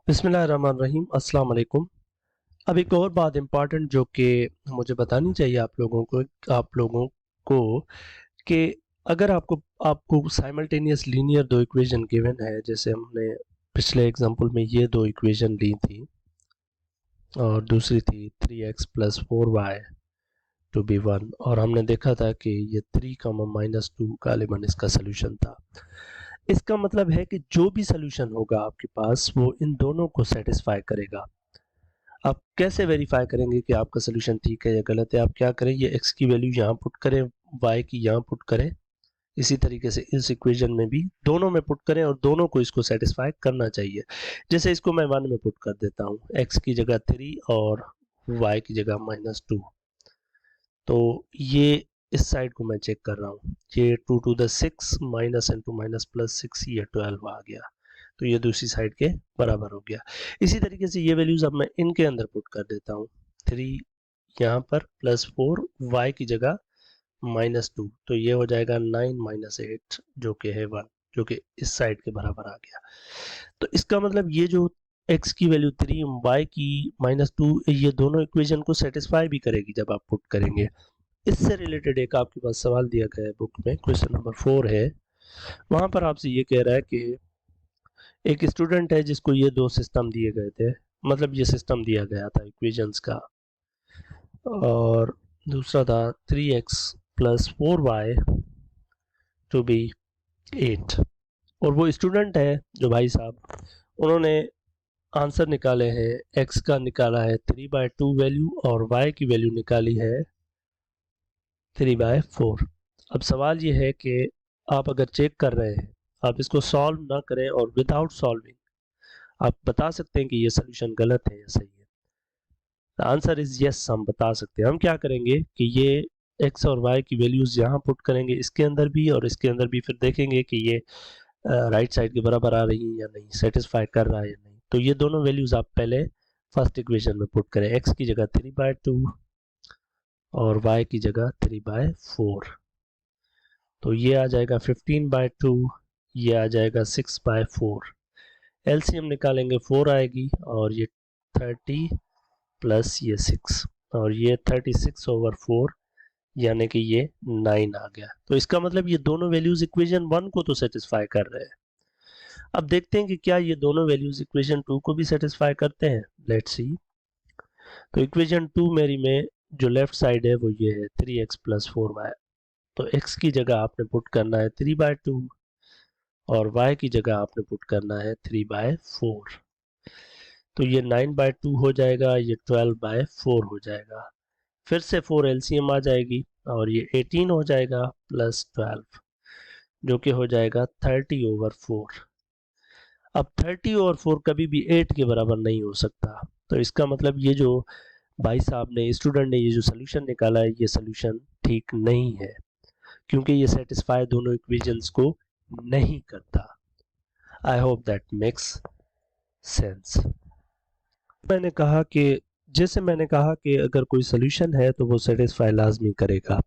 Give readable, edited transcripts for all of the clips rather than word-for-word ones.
बिस्मिल्लाहिर्रहमानिर्रहीम अस्सलाम वालेकुम। अब एक और बात इम्पॉर्टेंट जो कि मुझे बतानी चाहिए आप लोगों को कि अगर आपको आपको साइमल्टेनियस लीनियर दो इक्वेशन गिवन है, जैसे हमने पिछले एग्जांपल में ये दो इक्वेशन ली थी और दूसरी थी 3x plus 4y to be 1, और हमने देखा था कि ये 3 कामा माइनस 2 गालिबन इसका सोल्यूशन था। इसका मतलब है कि जो भी सोल्यूशन होगा आपके पास वो इन दोनों को सेटिस्फाई करेगा। आप कैसे वेरीफाई करेंगे कि आपका सोल्यूशन ठीक है या गलत है? आप क्या करें, ये x की वैल्यू यहाँ पुट करें, y की यहाँ पुट करें, इसी तरीके से इस इक्वेशन में भी दोनों में पुट करें और दोनों को इसको सेटिस्फाई करना चाहिए। जैसे इसको मैं 1 में पुट कर देता हूँ, x की जगह 3 और y की जगह -2। तो ये इस साइड को मैं चेक कर रहा हूँ, ये 2 to the 6 minus into minus plus 6, ये 12 आ गया, तो ये दूसरी साइड के बराबर हो गया। इसी तरीके से ये वैल्यूज अब मैं इनके अंदर पुट कर देता हूँ, 3 यहाँ पर प्लस 4, y की जगह -2, तो ये हो जाएगा 9 माइनस 8 जो कि है 1, जो कि इस साइड के बराबर आ गया। तो इसका मतलब ये जो x की वैल्यू 3, y की -2, ये दोनों इक्वेशन को सेटिस्फाई भी करेगी जब आप पुट करेंगे। इससे रिलेटेड एक आपके पास सवाल दिया गया है बुक में, क्वेश्चन नंबर 4 है। वहां पर आपसे ये कह रहा है कि एक स्टूडेंट है जिसको ये दो सिस्टम दिए गए थे, मतलब ये सिस्टम दिया गया था इक्वेशंस का, और दूसरा था 3x plus 4y to be 8, और वो स्टूडेंट है जो भाई साहब, उन्होंने आंसर निकाले हैं, x का निकाला है 3/2 वैल्यू और y की वैल्यू निकाली है 3/4। अब सवाल ये है कि आप अगर चेक कर रहे हैं, आप इसको सॉल्व ना करें और विदाउट सॉल्विंग आप बता सकते हैं कि ये सोल्यूशन गलत है या सही है। द आंसर इज यस, हम बता सकते हैं। हम क्या करेंगे कि ये x और y की वैल्यूज यहाँ पुट करेंगे, इसके अंदर भी और इसके अंदर भी, फिर देखेंगे कि ये राइट साइड के बराबर आ रही है या नहीं, सेटिस्फाई कर रहा है या नहीं। तो ये दोनों वैल्यूज आप पहले फर्स्ट इक्वेशन में पुट करें, x की जगह 3/2 और y की जगह 3/4, तो ये आ जाएगा 15/2, ये आ जाएगा 6/4। एलसीएम निकालेंगे 4 आएगी, और ये 30 प्लस ये 6, और ये 36/4, यानी कि ये 9 आ गया। तो इसका मतलब ये दोनों वैल्यूज इक्वेशन 1 को तो सेटिस्फाई कर रहे हैं। अब देखते हैं कि क्या ये दोनों वैल्यूज इक्वेशन 2 को भी सेटिस्फाई करते हैं। Let's see. तो इक्वेशन 2 मेरी में जो लेफ्ट साइड है वो ये है 3x प्लस 4y, तो x की जगह आपने पुट करना है 3/2 और y की जगह आपने पुट करना है 3/4, तो ये 9/2 हो जाएगा, ये 12/4 हो जाएगा। फिर से 4 एलसीएम आ जाएगी और ये 18 हो जाएगा प्लस 12, जो कि हो जाएगा 30/4। अब 30/4 कभी भी 8 के बराबर नहीं हो सकता, तो इसका मतलब ये जो भाई साहब ने, स्टूडेंट ने ये जो सोल्यूशन निकाला है, ये सोल्यूशन ठीक नहीं है, क्योंकि ये सेटिस्फाई दोनों इक्वेशंस को नहीं करता। I hope that makes sense. मैंने कहा कि अगर कोई सोल्यूशन है तो वो सेटिस्फाई लाजमी करेगा।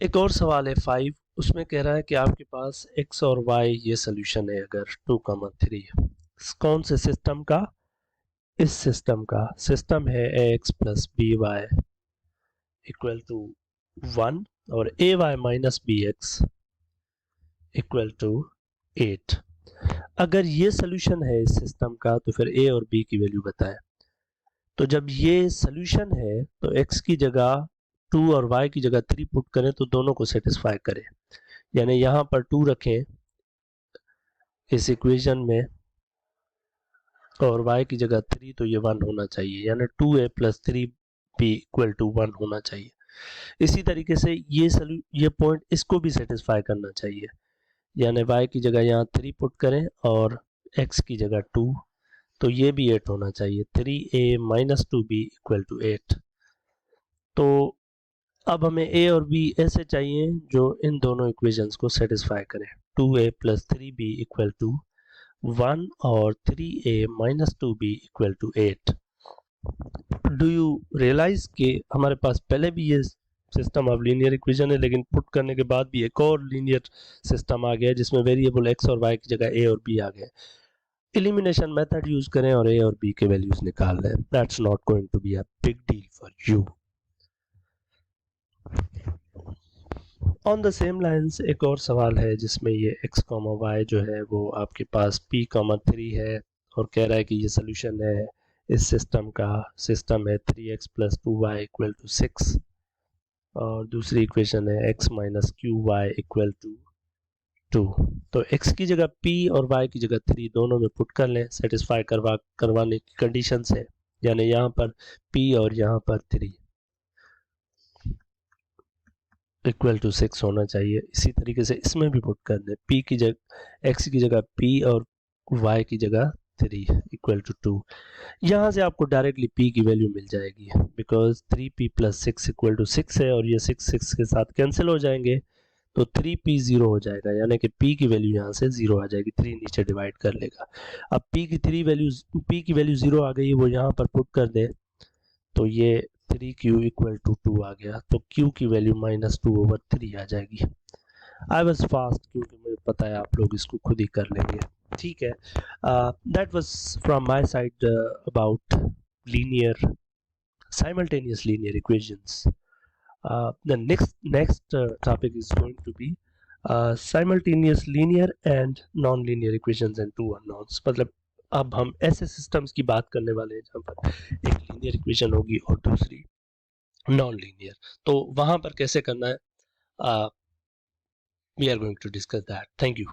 एक और सवाल है 5, उसमें कह रहा है कि आपके पास x और y ये सोल्यूशन है, अगर 2,3 कौन से सिस्टम का? इस सिस्टम का। सिस्टम है ax plus b y equal to 1 और a y minus b x equal to 8। अगर ये सोल्यूशन है इस सिस्टम का तो फिर a और b की वैल्यू बताएं। तो जब ये सोल्यूशन है तो x की जगह 2 और y की जगह 3 पुट करें तो दोनों को सेटिस्फाई करें, यानी यहाँ पर 2 रखें इस इक्वेशन में और y की जगह 3, तो ये 1 होना चाहिए, यानी 2a plus 3b equal to 1 होना चाहिए। इसी तरीके से ये पॉइंट इसको भी सेटिस्फाई करना चाहिए, यानी y की जगह यहाँ 3 पुट करें और x की जगह 2, तो ये भी 8 होना चाहिए, 3a minus 2b equal to 8। तो अब हमें a और b ऐसे चाहिए जो इन दोनों इक्वेशंस को सेटिस्फाई करें। 2a plus 3b equal to 1 और 3a minus 2b equal to 8। Do you realise कि हमारे पास पहले भी ये सिस्टम ऑफ लीनियर इक्वेशन है, लेकिन पुट करने के बाद भी एक और लीनियर सिस्टम आ गया है जिसमें वेरिएबल x और y की जगह a और b आ गए। एलिमिनेशन मेथड यूज करें और ए और बी के वैल्यूज निकाल लें, that's not going to be a big deal for you. On the same lines एक और सवाल है जिसमें ये x, y जो है वो आपके पास p, 3 है और कह रहा है कि ये सोल्यूशन है इस सिस्टम का। सिस्टम है 3x + 2y = 6 और दूसरी इक्वेशन है x - qy = 2। तो x की जगह p और y की जगह 3 दोनों में पुट कर लें, सेटिस्फाई करवाने की कंडीशंस है, यानी यहाँ पर p और यहाँ पर 3 = 6 होना चाहिए। इसी तरीके से इसमें भी पुट कर दें, p की जगह x की जगह p और y की जगह 3 = 2। यहाँ से आपको डायरेक्टली p की वैल्यू मिल जाएगी बिकॉज 3p + 6 = 6 है और ये 6 के साथ कैंसिल हो जाएंगे, तो 3p 0 हो जाएगा, यानी कि p की वैल्यू यहाँ से 0 आ जाएगी, 3 नीचे डिवाइड कर लेगा। अब p की वैल्यू 0 आ गई, वो यहाँ पर पुट कर दें तो ये 3q = 2 आ गया, तो q की वैल्यू -2/3 आ जाएगी। आई वॉज फास्ट क्योंकि मुझे पता है आप लोग इसको खुद ही कर लेंगे, ठीक है। That was from my side about linear simultaneous linear equations. The next topic is going to be simultaneous linear and non-linear equations and two unknowns. मतलब अब हम ऐसे सिस्टम्स की बात करने वाले हैं जहाँ पर एक लीनियर इक्वेशन होगी और दूसरी नॉन लीनियर, तो वहां पर कैसे करना है, we are going to discuss that. Thank you.